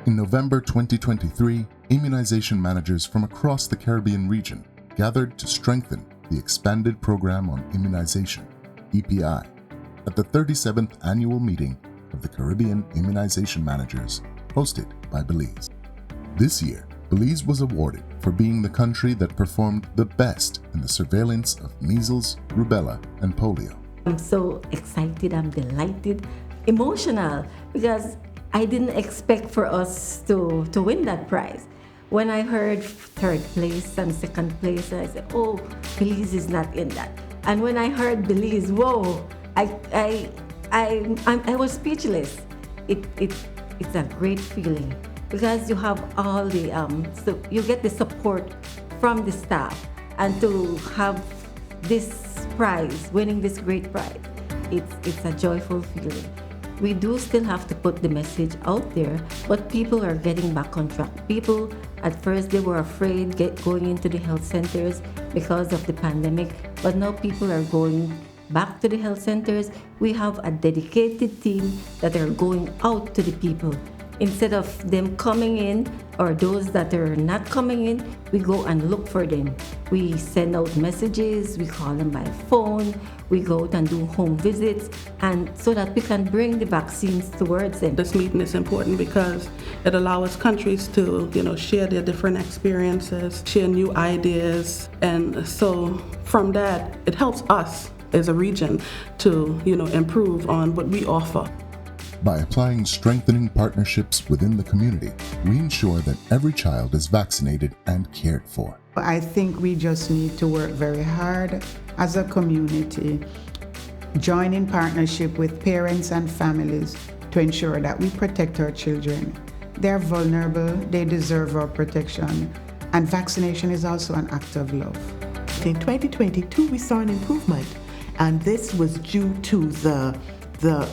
In November 2023, immunization managers from across the Caribbean region gathered to strengthen the expanded program on immunization, EPI, at the 37th annual meeting of the Caribbean Immunization Managers hosted by Belize. This year, Belize was awarded for being the country that performed the best in the surveillance of measles, rubella, and polio. I'm so excited, I'm delighted, emotional, because I didn't expect for us to win that prize. When I heard third place and second place, I said, oh, Belize is not in that. And when I heard Belize, whoa, I was speechless. It's a great feeling because you have all the, so you get the support from the staff, and to have this prize, winning this great prize, it's a joyful feeling. We do still have to put the message out there, but people are getting back on track. People, at first, they were afraid going into the health centers because of the pandemic, but now people are going back to the health centers. We have a dedicated team that are going out to the people. Instead of them coming in, or those that are not coming in, we go and look for them. We send out messages, we call them by phone, we go out and do home visits, and so that we can bring the vaccines towards them. This meeting is important because it allows countries to, share their different experiences, share new ideas, and so from that, it helps us as a region to, improve on what we offer. By applying strengthening partnerships within the community, we ensure that every child is vaccinated and cared for. I think we just need to work very hard as a community, join in partnership with parents and families to ensure that we protect our children. They're vulnerable, they deserve our protection, and vaccination is also an act of love. In 2022, we saw an improvement, and this was due to the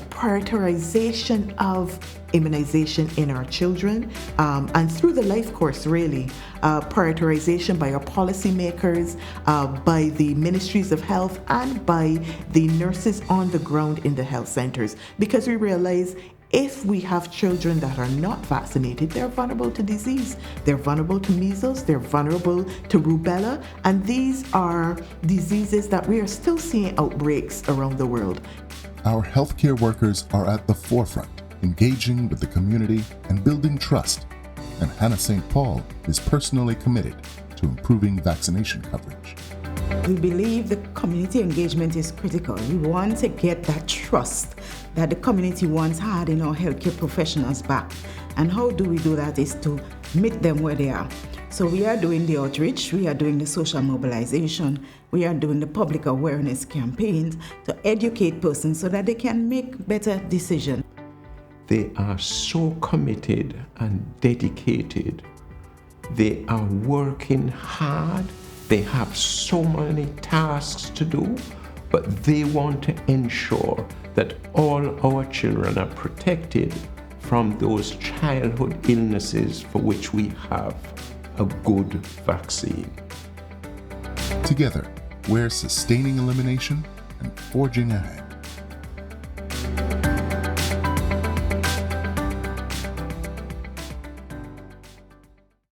prioritization of immunization in our children, and through the life course, really, prioritization by our policymakers, by the ministries of health, and by the nurses on the ground in the health centers, because we realize if we have children that are not vaccinated, they're vulnerable to disease. They're vulnerable to measles, they're vulnerable to rubella, and these are diseases that we are still seeing outbreaks around the world. Our healthcare workers are at the forefront, engaging with the community and building trust, and Hannah St. Paul is personally committed to improving vaccination coverage. We believe the community engagement is critical. We want to get that trust that the community once had in our healthcare professionals back. And how do we do that is to meet them where they are. So we are doing the outreach, we are doing the social mobilization, we are doing the public awareness campaigns to educate persons so that they can make better decisions. They are so committed and dedicated. They are working hard. They have so many tasks to do, but they want to ensure that all our children are protected from those childhood illnesses for which we have a good vaccine. Together, we're sustaining elimination and forging ahead.